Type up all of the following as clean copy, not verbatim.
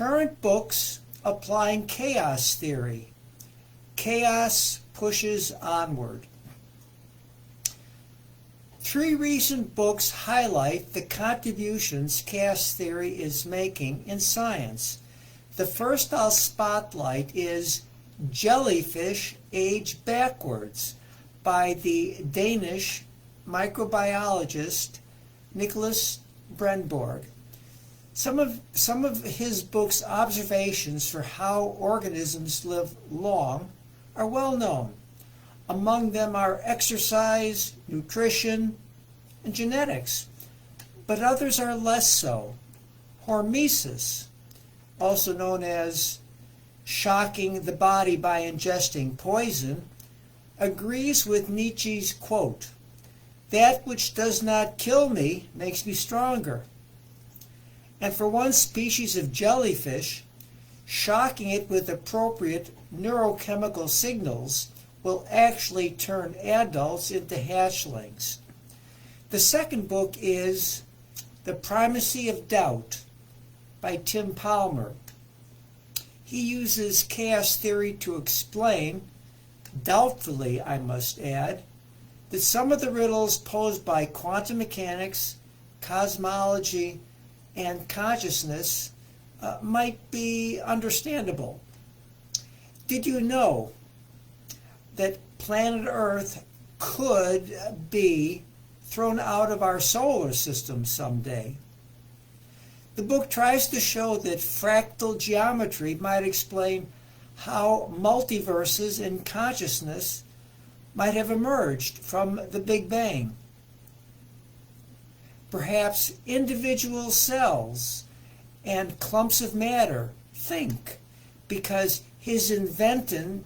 Current books applying chaos theory. Chaos pushes onward. 3 recent books highlight the contributions chaos theory is making in science. The first I'll spotlight is Jellyfish Age Backwards by the Danish microbiologist Nicholas Brenborg. Some of his book's observations for how organisms live long are well known. Among them are exercise, nutrition, and genetics, but others are less so. Hormesis, also known as shocking the body by ingesting poison, agrees with Nietzsche's quote, "That which does not kill me makes me stronger." And for one species of jellyfish, shocking it with appropriate neurochemical signals will actually turn adults into hatchlings. The second book is The Primacy of Doubt by Tim Palmer. He uses chaos theory to explain, doubtfully I must add, that some of the riddles posed by quantum mechanics, cosmology, and consciousness might be understandable. Did you know that planet Earth could be thrown out of our solar system someday? The book tries to show that fractal geometry might explain how multiverses in consciousness might have emerged from the Big Bang. Perhaps individual cells and clumps of matter think, because his invention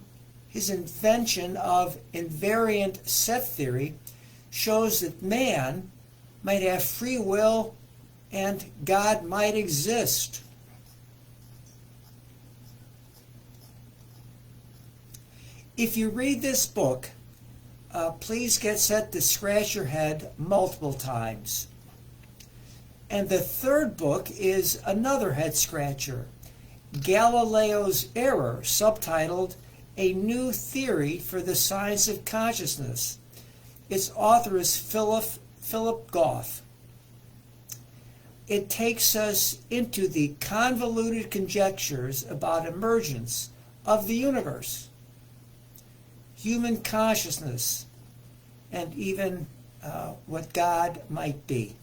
of invariant set theory shows that man might have free will and God might exist. If you read this book, please get set to scratch your head multiple times. And the third book is another head scratcher, Galileo's Error, subtitled A New Theory for the Science of Consciousness. Its author is Philip Goff. It takes us into the convoluted conjectures about emergence of the universe, human consciousness, and even what God might be.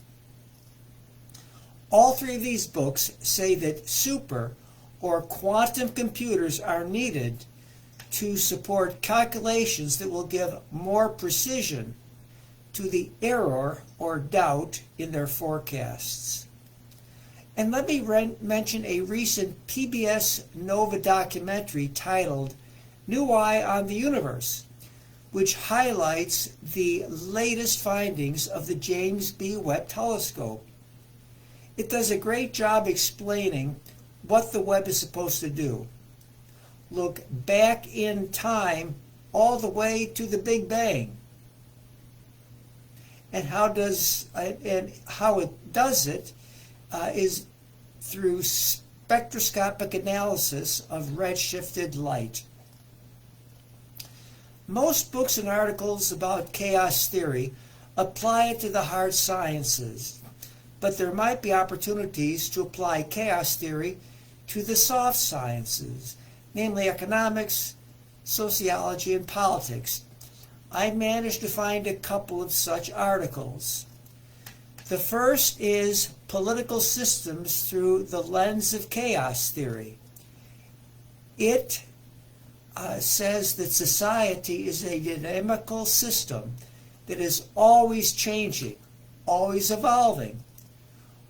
All 3 of these books say that super or quantum computers are needed to support calculations that will give more precision to the error or doubt in their forecasts. And let me mention a recent PBS Nova documentary titled New Eye on the Universe, which highlights the latest findings of the James B. Webb Telescope. It does a great job explaining what the Webb is supposed to do. Look back in time all the way to the Big Bang. And how it does it is through spectroscopic analysis of redshifted light. Most books and articles about chaos theory apply it to the hard sciences, but there might be opportunities to apply chaos theory to the soft sciences, namely economics, sociology, and politics. I managed to find a couple of such articles. The first is Political Systems Through the Lens of Chaos Theory. It says that society is a dynamical system that is always changing, always evolving,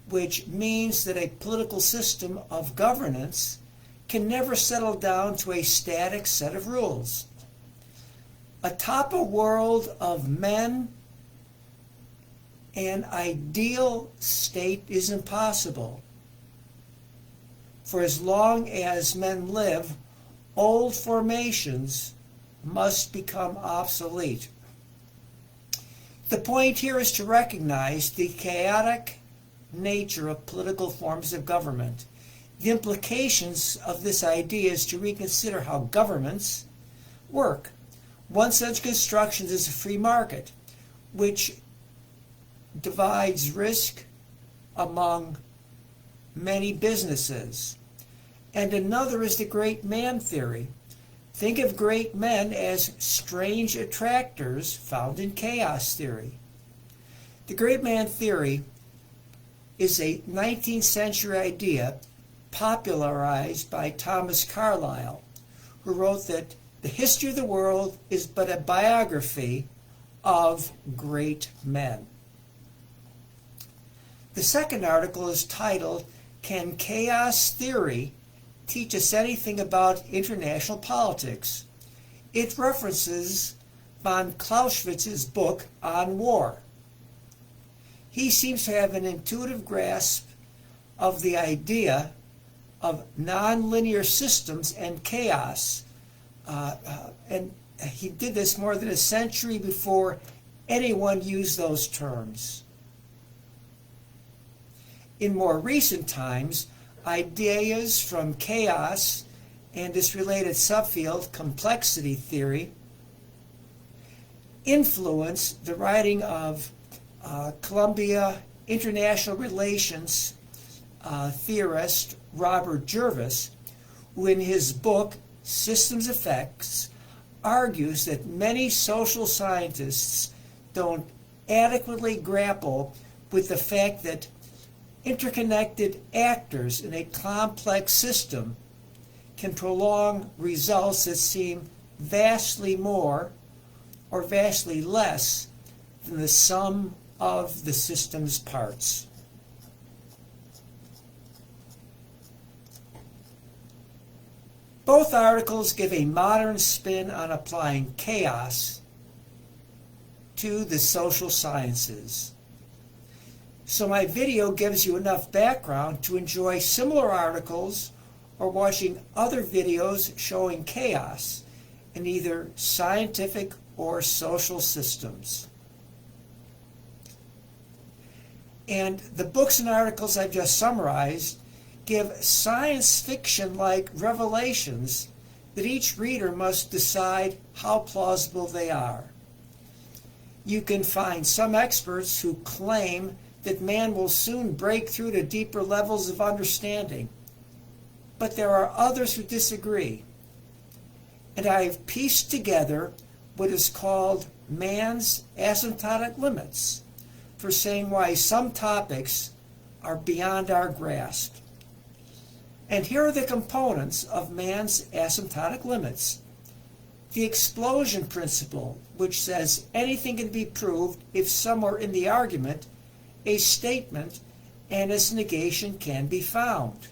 which means that a political system of governance can never settle down to a static set of rules. Atop a world of men, an ideal state is impossible. For as long as men live, old formations must become obsolete. The point here is to recognize the chaotic nature of political forms of government. The implications of this idea is to reconsider how governments work. One such construction is a free market, which divides risk among many businesses. And another is the great man theory. Think of great men as strange attractors found in chaos theory. The great man theory is a 19th century idea popularized by Thomas Carlyle, who wrote that the history of the world is but a biography of great men. The second article is titled, "Can Chaos Theory Teach Us Anything About International Politics?" It references von Clausewitz's book on war. He seems to have an intuitive grasp of the idea of nonlinear systems and chaos. And he did this more than a century before anyone used those terms. In more recent times, ideas from chaos and its related subfield, complexity theory, influence the writing of Columbia international relations theorist Robert Jervis, who in his book Systems Effects argues that many social scientists don't adequately grapple with the fact that interconnected actors in a complex system can prolong results that seem vastly more or vastly less than the sum of the system's parts. Both articles give a modern spin on applying chaos to the social sciences. So my video gives you enough background to enjoy similar articles or watching other videos showing chaos in either scientific or social systems. And the books and articles I've just summarized give science fiction-like revelations that each reader must decide how plausible they are. You can find some experts who claim that man will soon break through to deeper levels of understanding, but there are others who disagree. And I have pieced together what is called man's asymptotic limits for saying why some topics are beyond our grasp. And here are the components of man's asymptotic limits. The explosion principle, which says anything can be proved if somewhere in the argument a statement and its negation can be found.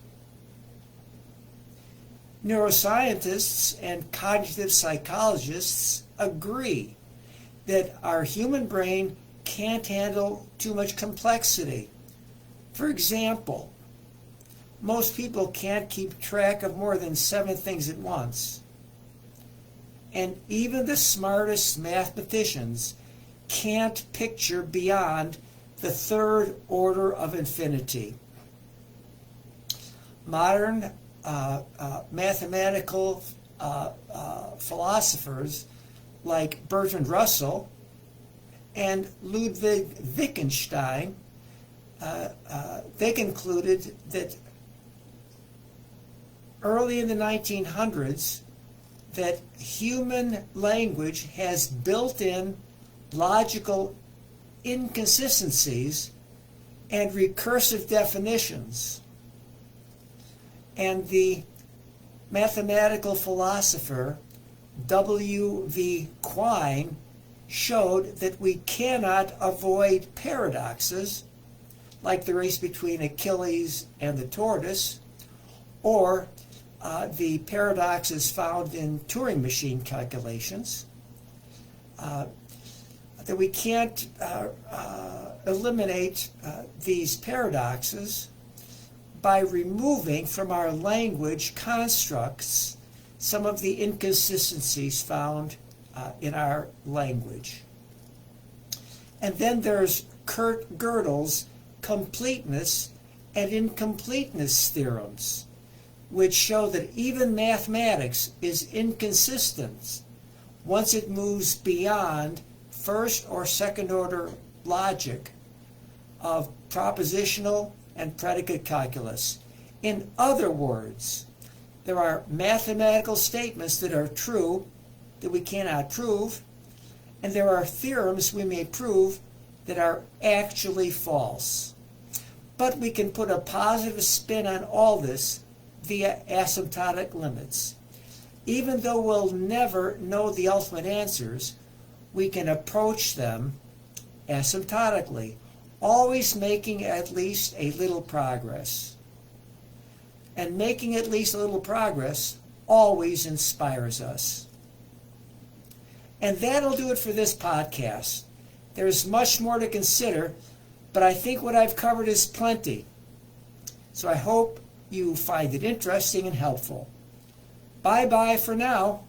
Neuroscientists and cognitive psychologists agree that our human brain can't handle too much complexity. For example, most people can't keep track of more than 7 things at once. And even the smartest mathematicians can't picture beyond the third order of infinity. Modern mathematical philosophers like Bertrand Russell and Ludwig Wittgenstein, they concluded that early in the 1900s that human language has built-in logical inconsistencies and recursive definitions. And the mathematical philosopher W.V. Quine showed that we cannot avoid paradoxes, like the race between Achilles and the tortoise, or the paradoxes found in Turing machine calculations, that we can't eliminate these paradoxes by removing from our language constructs some of the inconsistencies found in our language. And then there's Kurt Gödel's completeness and incompleteness theorems. which show that even mathematics is inconsistent once it moves beyond first or second order logic of propositional and predicate calculus. In other words, there are mathematical statements that are true that we cannot prove, and there are theorems we may prove that are actually false. But we can put a positive spin on all this via asymptotic limits. Even though we'll never know the ultimate answers, we can approach them asymptotically, always making at least a little progress. And making at least a little progress always inspires us. And that'll do it for this podcast. There's much more to consider, but I think what I've covered is plenty. So I hope you find it interesting and helpful. Bye-bye for now.